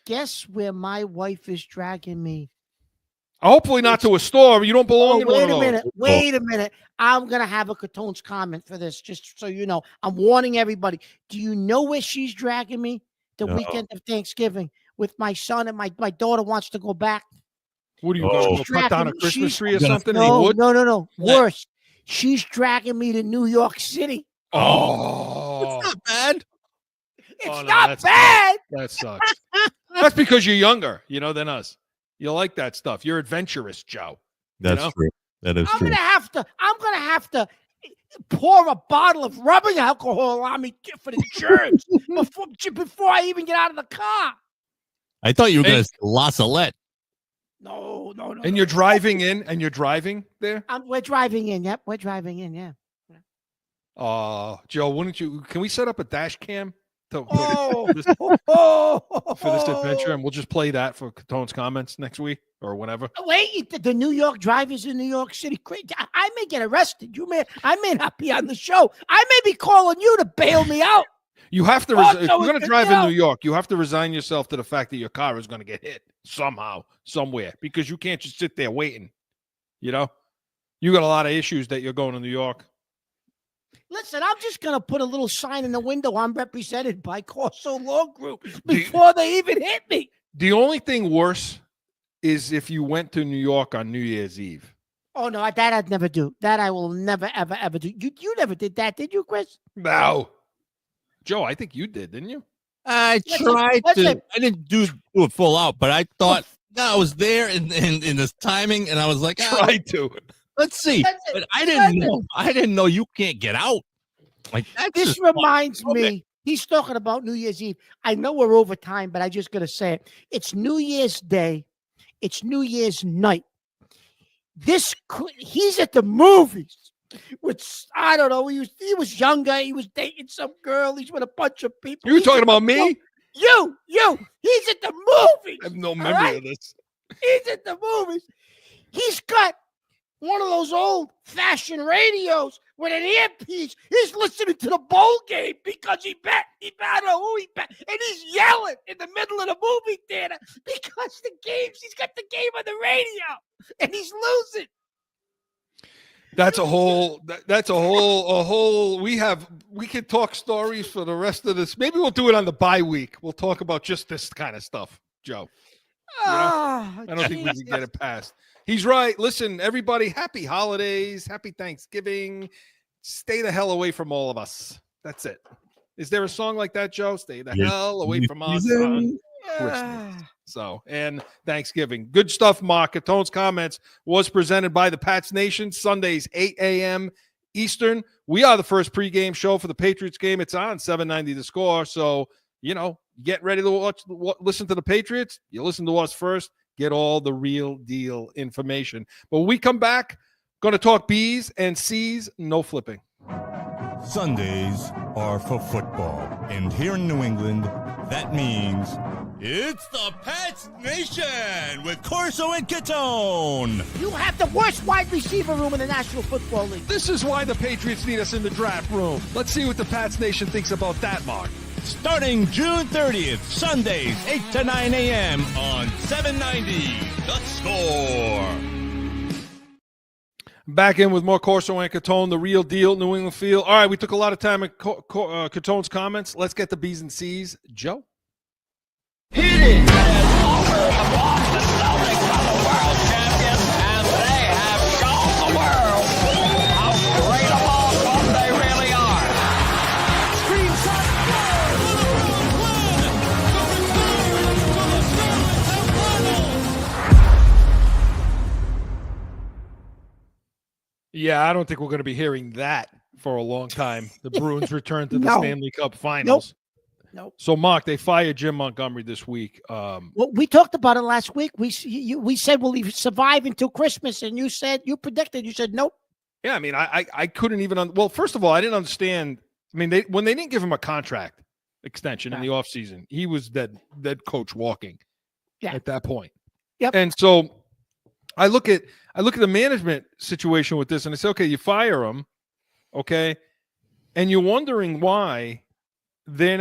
Guess where my wife is dragging me? Hopefully not to a store. You don't belong in one of those. Wait a minute. I'm going to have a Catone's comment for this, just so you know. I'm warning everybody. Do you know where she's dragging me? The weekend of Thanksgiving with my son, and my daughter wants to go back. What are you going to cut down a Christmas tree or something? No. Worse. She's dragging me to New York City. Oh. It's not bad. It's not bad. That sucks. That's because you're younger, than us. You like that stuff. You're adventurous, Joe. That's true. That is true. I'm gonna have to pour a bottle of rubbing alcohol on me for the germs before I even get out of the car. I thought you were going to say La Salette. No. And you're driving in, and you're driving there? We're driving in. Yep, we're driving in. Yeah. Joe, can we set up a dash cam for this adventure, and we'll just play that for Catone's comments next week or whenever? Wait, the New York drivers in New York City. I may get arrested. I may not be on the show. I may be calling you to bail me out. You have to, if you're going to drive in New York, you have to resign yourself to the fact that your car is going to get hit somehow, somewhere, because you can't just sit there waiting. You got a lot of issues that you're going to New York. Listen, I'm just going to put a little sign in the window. I'm represented by Corso Law Group before they even hit me. The only thing worse is if you went to New York on New Year's Eve. Oh, no, that I'd never do. That I will never, ever, ever do. You never did that, did you, Chris? No. Joe, I think you did, didn't you? I tried to. I didn't do it full out, but I thought, I was there in this timing, and I was like, tried to. Let's see. But I didn't know you can't get out. Like this reminds me. He's talking about New Year's Eve. I know we're over time, but I just got to say it. It's New Year's Day. It's New Year's night. He's at the movies. Which I don't know. He was younger. He was dating some girl. He's with a bunch of people. You talking about me? You. He's at the movies. I have no memory of this. He's at the movies. He's got one of those old-fashioned radios with an earpiece. He's listening to the bowl game because he bet. I don't know who he bet. And he's yelling in the middle of the movie theater because he's got the game on the radio. And he's losing. That's a whole. That's a whole. We could talk stories for the rest of this. Maybe we'll do it on the bye week. We'll talk about just this kind of stuff, Joe. I don't think we can get it past. He's right. Listen, everybody, happy holidays, happy Thanksgiving. Stay the hell away from all of us. That's it. Is there a song like that, Joe? Stay the hell away from us on Christmas. So, and Thanksgiving. Good stuff, Mark. Catone's comments was presented by the Pats Nation, Sundays, 8 a.m. Eastern. We are the first pregame show for the Patriots game. It's on 790 The Score. So, get ready to listen to the Patriots. You listen to us first. Get all the real deal information. But when we come back, going to talk B's and C's, no flipping. Sundays are for football. And here in New England, that means it's the Pats Nation with Corso and Catone. You have the worst wide receiver room in the National Football League. This is why the Patriots need us in the draft room. Let's see what the Pats Nation thinks about that, Mark. Starting June 30th, Sundays, 8 to 9 a.m. on 790 The Score. Back in with more Corso and Catone, the real deal, New England feel. All right, we took a lot of time at Catone's comments. Let's get the B's and C's. Joe? Hit it! The Boston Celtics are the world champions, and they have shown the world how great a ball club they really are. Screen shot, Yeah, I don't think we're going to be hearing that for a long time. The Bruins return to the Stanley Cup Finals. Nope. So, Mark, they fired Jim Montgomery this week. Well, we talked about it last week. We said, will he survive until Christmas? And you said, you said, nope. Yeah, I mean, I couldn't even well, first of all, I didn't understand. I mean, when they didn't give him a contract extension in the offseason, he was dead coach walking at that point. Yep. And so I look at the management situation with this, and I say, okay, you fire him, okay, and you're wondering why. Then,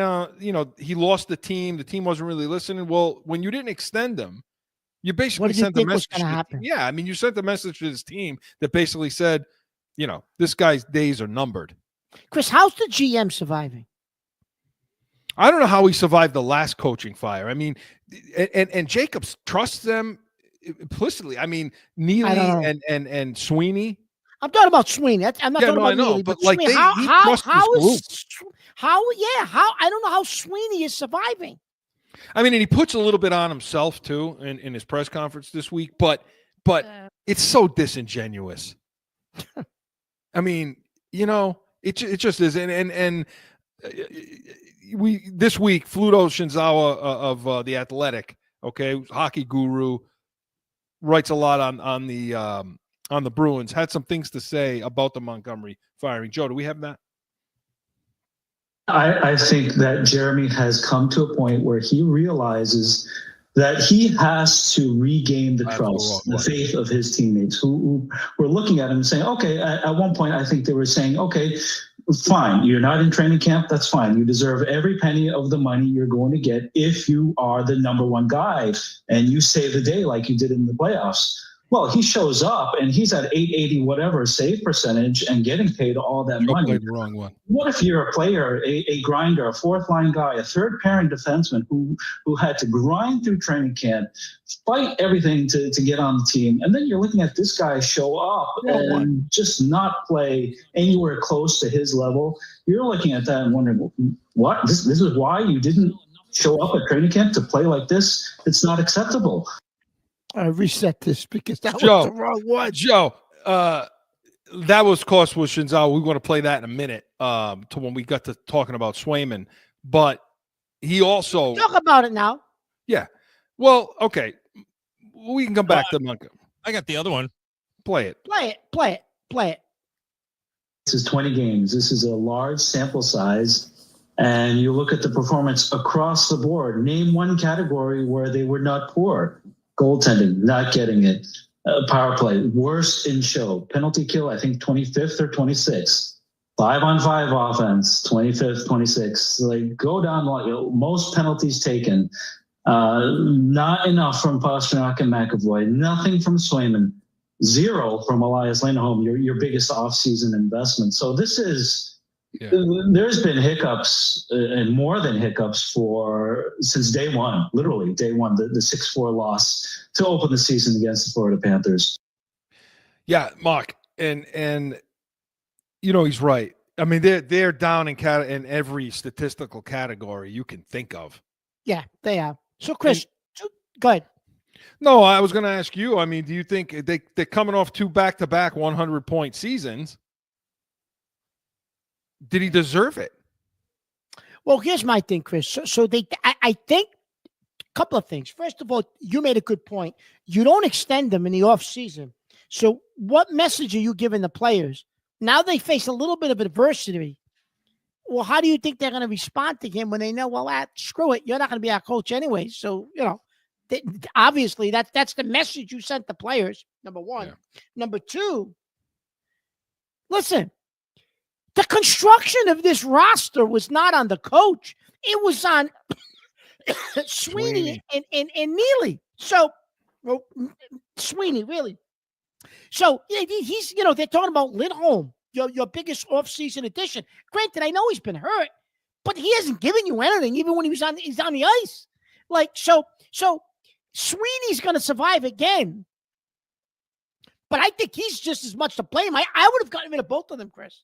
he lost the team. The team wasn't really listening. Well, when you didn't extend him, you basically sent the message. Yeah, I mean, you sent the message to his team that basically said, this guy's days are numbered. Chris, how's the GM surviving? I don't know how he survived the last coaching fire. I mean, and Jacobs trusts them implicitly. I mean, Neely and Sweeney. I'm talking about Sweeney. I'm not talking about Neely, but like Sweeney, I don't know how Sweeney is surviving. I mean, and he puts a little bit on himself too in his press conference this week, but it's so disingenuous. I mean, it just is. And we this week, Fluto Shinzawa of the Athletic, okay, hockey guru, writes a lot on the Bruins, had some things to say about the Montgomery firing. Joe, do we have that? I think that Jeremy has come to a point where he realizes that he has to regain the trust, the faith of his teammates who were looking at him and saying, okay, at one point, I think they were saying, okay, fine, you're not in training camp. That's fine. You deserve every penny of the money you're going to get if you are the number one guy and you save the day like you did in the playoffs. Well, he shows up and he's at 880 whatever save percentage and getting paid all that money. Played the wrong one. What if you're a player, a grinder, a fourth line guy, a third pairing defenseman who had to grind through training camp, fight everything to get on the team, and then you're looking at this guy show up and just not play anywhere close to his level? You're looking at that and wondering, what? This is why you didn't show up at training camp to play like this? It's not acceptable. I reset this because that was the wrong one. Joe, that was cost with Shinzawa. We want to play that in a minute to when we got to talking about Swayman. But he also... Talk about it now. Yeah. Well, okay. We can come back to Montgomery. I got the other one. Play it. Play it. This is 20 games. This is a large sample size. And you look at the performance across the board. Name one category where they were not poor. Goaltending, not getting it. Power play, worst in show. Penalty kill, I think 25th or 26th. 5-on-5 offense, 25th, 26th. Like, go down, most penalties taken. Not enough from Pasternak and McAvoy. Nothing from Swayman. zero from Elias Lindholm, your biggest offseason investment. So this is, there's been hiccups and more than hiccups since day one, literally day one, the 6-4 loss to open the season against the Florida Panthers. Yeah, Mark, and he's right. I mean, they're down in every statistical category you can think of. Yeah, they are. So, Chris, go ahead. No, I was going to ask you. I mean, do you think they're coming off 2 back-to-back 100-point seasons? Did he deserve it? Well, here's my thing, Chris. So I think a couple of things. First of all, you made a good point. You don't extend them in the offseason. So what message are you giving the players? Now they face a little bit of adversity. Well, how do you think they're going to respond to him when they know, well, screw it, you're not going to be our coach anyway. So, obviously that's the message you sent the players, number one. Yeah. Number two, listen, the construction of this roster was not on the coach. It was on Sweeney and Neely. So, Sweeney, really. So he's, they're talking about Lindholm, your biggest offseason addition. Granted, I know he's been hurt, but he hasn't given you anything, even when he's on the ice. So Sweeney's going to survive again. But I think he's just as much to blame. I would have gotten rid of both of them, Chris.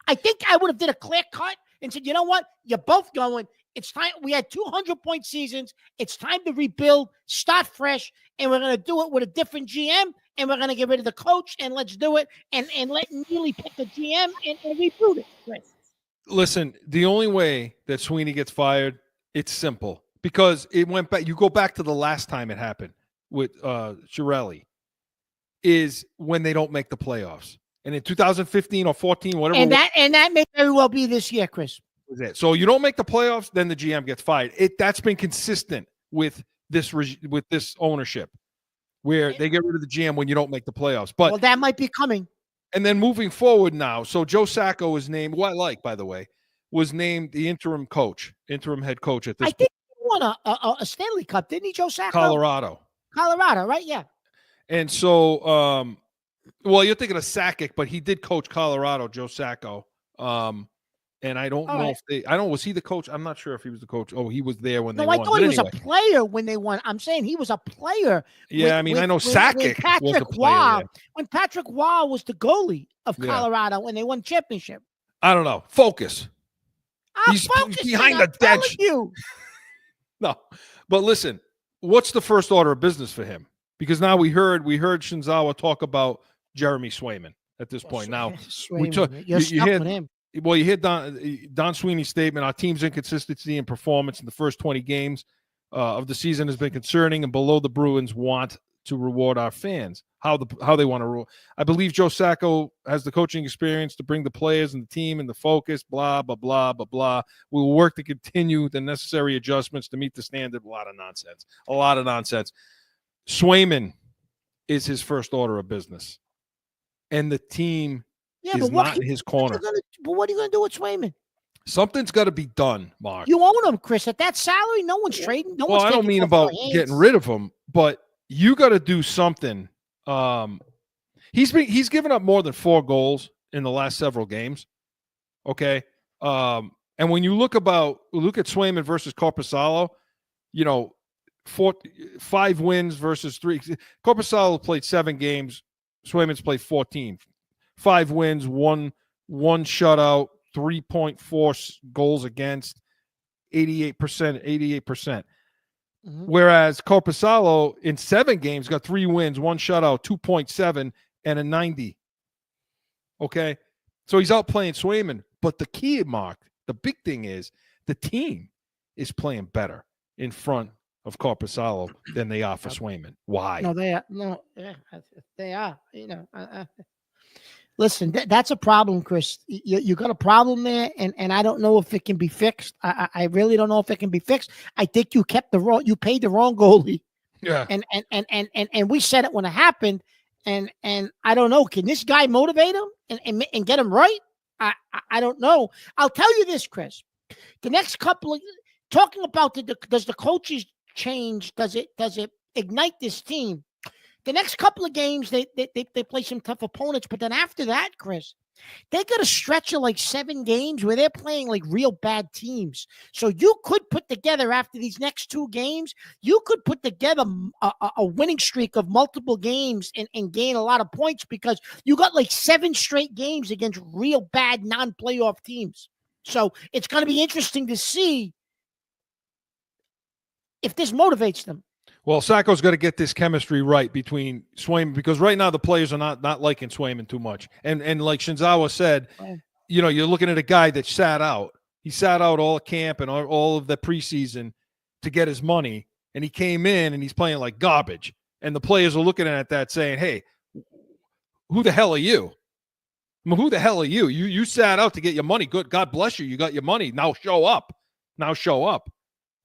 I think I would have did a clear cut and said, you know what? You're both going. It's time. We had 200-point seasons. It's time to rebuild, start fresh, and we're going to do it with a different GM, and we're going to get rid of the coach, and let's do it, and let Neely pick the GM and reboot it. Chris. Listen, the only way that Sweeney gets fired, it's simple. Because it went back. You go back to the last time it happened with Chiarelli, is when they don't make the playoffs. And in 2015 or 14, whatever. And that may very well be this year, Chris. So you don't make the playoffs, then the GM gets fired. That's been consistent with this ownership, where they get rid of the GM when you don't make the playoffs. But that might be coming. And then moving forward now, so Joe Sacco is named. Who I like, by the way, was named the interim head coach at this. I think he won a Stanley Cup, didn't he, Joe Sacco? Colorado, right? Yeah. And so, well, you're thinking of Sakic, but he did coach Colorado, Joe Sacco. And I don't know was he the coach? I'm not sure if he was the coach. Oh, he was there when they won. No, I thought he was a player when they won. I'm saying he was a player. Yeah, I know Sakic was a player. When Patrick Waugh was the goalie of Colorado when they won championship. I don't know. Focus. He's behind the bench. No, but listen, what's the first order of business for him? Because now we heard Shinzawa talk about Jeremy Swayman at this point. Now you're stuck with him. Well, you hear Don Sweeney's statement. Our team's inconsistency in performance in the first 20 games of the season has been concerning, and below the Bruins want to reward our fans. How they want to reward. I believe Joe Sacco has the coaching experience to bring the players and the team and the focus, blah, blah, blah, blah, blah. We will work to continue the necessary adjustments to meet the standard. A lot of nonsense. Swayman is his first order of business. And the team is not in his corner. But what are you going to do with Swayman? Something's got to be done, Mark. You own him, Chris. At that salary, no one's trading. Well, I don't mean about getting rid of him, but you got to do something. He's given up more than 4 goals in the last several games. Okay. And when you look at Swayman versus Korpisalo, 5 wins versus 3. Korpisalo played 7 games. Swayman's played 14. 5 wins, one shutout, 3.4 goals against, 88%. Mm-hmm. Whereas Korpisalo in 7 games got 3 wins, 1 shutout, 2.7, and a 90. Okay, so he's out playing Swayman. But the key, Mark, the big thing is the team is playing better in front of Korpisalo than they are for Swayman. Why? No, they are. No, yeah, they are. Listen, that's a problem, Chris. You got a problem there, and I don't know if it can be fixed. I really don't know if it can be fixed. I think you paid the wrong goalie. Yeah. And we said it when it happened, and I don't know. Can this guy motivate him and get him right? I don't know. I'll tell you this, Chris. The next couple of talking about does the coaches change? Does it ignite this team? The next couple of games, they play some tough opponents, but then after that, Chris, they got a stretch of like 7 games where they're playing like real bad teams. So you could put together after these next 2 games, you could put together a winning streak of multiple games and gain a lot of points because you got like 7 straight games against real bad non-playoff teams. So it's going to be interesting to see if this motivates them. Well, Sacco's got to get this chemistry right between Swayman, because right now the players are not liking Swayman too much. And like Shinzawa said, you know, you're looking at a guy that sat out. He sat out all camp and all of the preseason to get his money, and he came in and he's playing like garbage. And the players are looking at that saying, hey, who the hell are you? I mean, who the hell are you? You sat out to get your money. Good. God bless you. You got your money. Now show up.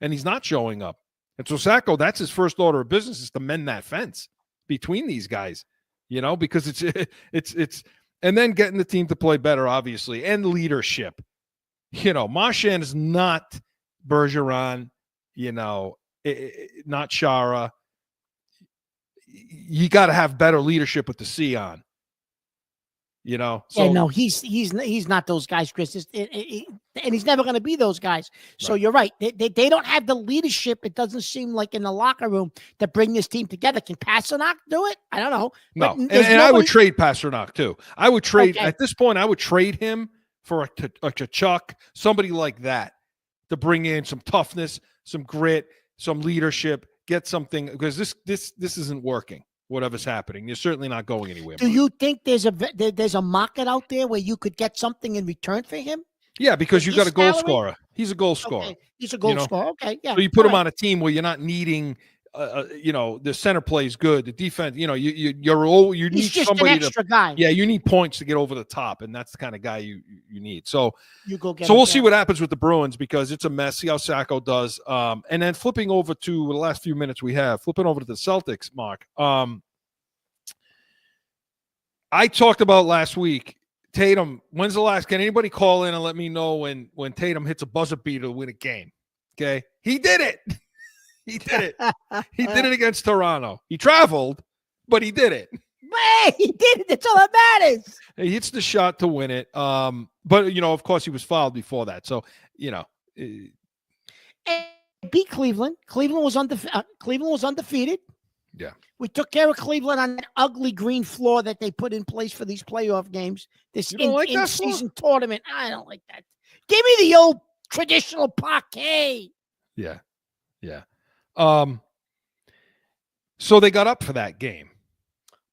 And he's not showing up. And so Sacco, that's his first order of business, is to mend that fence between these guys, you know, because it's and then getting the team to play better, obviously, and leadership. You know, Marchand is not Bergeron, you know, not Chara. You got to have better leadership with the C on. You know, so, yeah, no, he's not those guys, Chris, and he's never going to be those guys. So You're right. They don't have the leadership. It doesn't seem like in the locker room to bring this team together. Can Pasternak do it? I don't know. No, and I would trade Pasternak too. I would trade at this point. I would trade him for a Tkachuk, somebody like that, to bring in some toughness, some grit, some leadership, get something, because this isn't working. Whatever's happening, you're certainly not going anywhere. Do you think there's a market out there where you could get something in return for him? Yeah, because you got a goal scorer. He's a goal scorer. Okay. He's a goal scorer. Okay, yeah. So you put him on a team where you're not needing, you know, the center plays good, the defense. You know, you need He's just somebody an extra guy. Yeah, you need points to get over the top, and that's the kind of guy you need. So you go get. So we'll see what happens with the Bruins, because it's a mess. See how Sacco does. And then flipping over to the last few minutes we have, flipping over to the Celtics, Mark. I talked about last week, Tatum. When's the last? Can anybody call in and let me know when Tatum hits a buzzer beater to win a game? Okay, he did it. He did it. He did it against Toronto. He traveled, but he did it. Hey, he did it. That's all that matters. He hits the shot to win it. But you know, of course, he was fouled before that. So you know, and beat Cleveland. Cleveland was undefeated. Yeah. We took care of Cleveland on that ugly green floor that they put in place for these playoff games. This in-season tournament. I don't like that. Give me the old traditional parquet. Yeah. Yeah. So they got up for that game.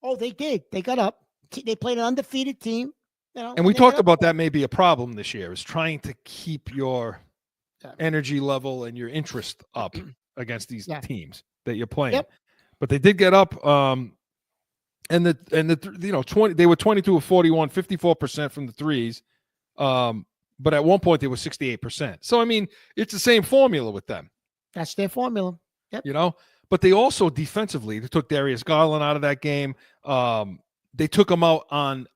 Oh, they did. They got up. They played an undefeated team. You know, and we talked about that may be a problem this year, is trying to keep your energy level and your interest up against these teams that you're playing. Yep. But they did get up, and the you know, 20. They were 22 of 41, 54% from the threes. But at one point they were 68%. So I mean, it's the same formula with them. That's their formula. Yep. You know, but they also defensively, they took Darius Garland out of that game. They took him out on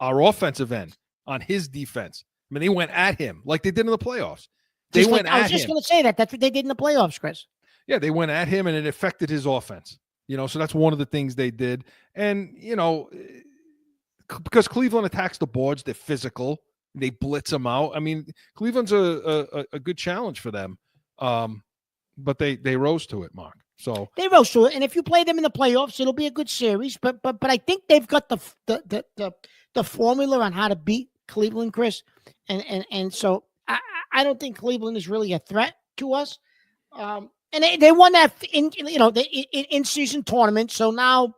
our offensive end, on his defense. I mean, they went at him like they did in the playoffs. I was just going to say that. That's what they did in the playoffs, Chris. Yeah, they went at him, and it affected his offense. You know, so that's one of the things they did. And, you know, because Cleveland attacks the boards, they're physical. They blitz them out. I mean, Cleveland's a good challenge for them. But they rose to it, Mark. So they rose to it. And if you play them in the playoffs, it'll be a good series. But I think they've got the formula on how to beat Cleveland, Chris. And so I don't think Cleveland is really a threat to us. And they won that in season tournament. So now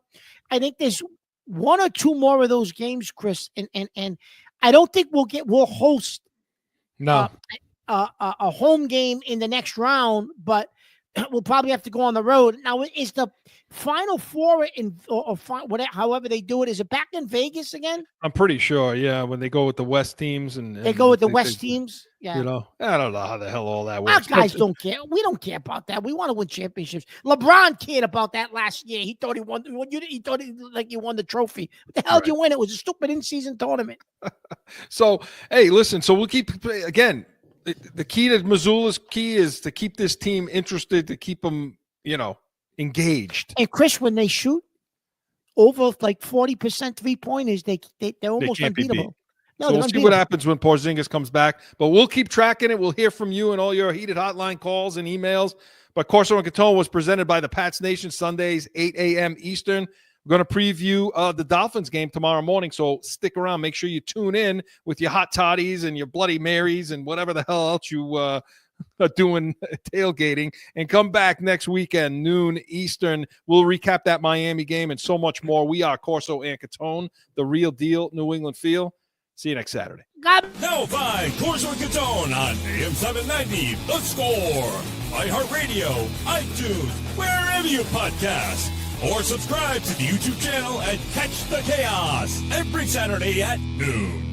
I think there's 1 or 2 more of those games, Chris. And I don't think we'll host a home game in the next round, but we'll probably have to go on the road. Now, is the Final Four however they do it, is it back in Vegas again? I'm pretty sure, yeah, when they go with the West teams. And they go with the West teams? Yeah. You know, I don't know how the hell all that works. Our guys don't care. We don't care about that. We want to win championships. LeBron cared about that last year. He thought he won. He thought he won the trophy. What the hell did you win? It was a stupid in-season tournament. So, hey, listen, so we'll keep, again, the key to Missoula's key is to keep this team interested, to keep them, you know, engaged. And Chris, when they shoot, over like 40% 3-pointers, they're almost can't be beat. unbeatable. No, So they're we'll see what unbeatable. happens when Porzingis comes back. But we'll keep tracking it. We'll hear from you and all your heated hotline calls and emails. But Corso and Catone was presented by the Pats Nation, Sundays, 8 a.m. Eastern. We're going to preview the Dolphins game tomorrow morning, so stick around. Make sure you tune in with your hot toddies and your Bloody Marys and whatever the hell else you are doing tailgating, and come back next weekend, noon Eastern. We'll recap that Miami game and so much more. We are Corso and Catone, the real deal New England feel. See you next Saturday. Now find Corso and Catone on AM 790, The Score, iHeartRadio, iTunes, wherever you podcast. Or subscribe to the YouTube channel and catch the chaos every Saturday at noon.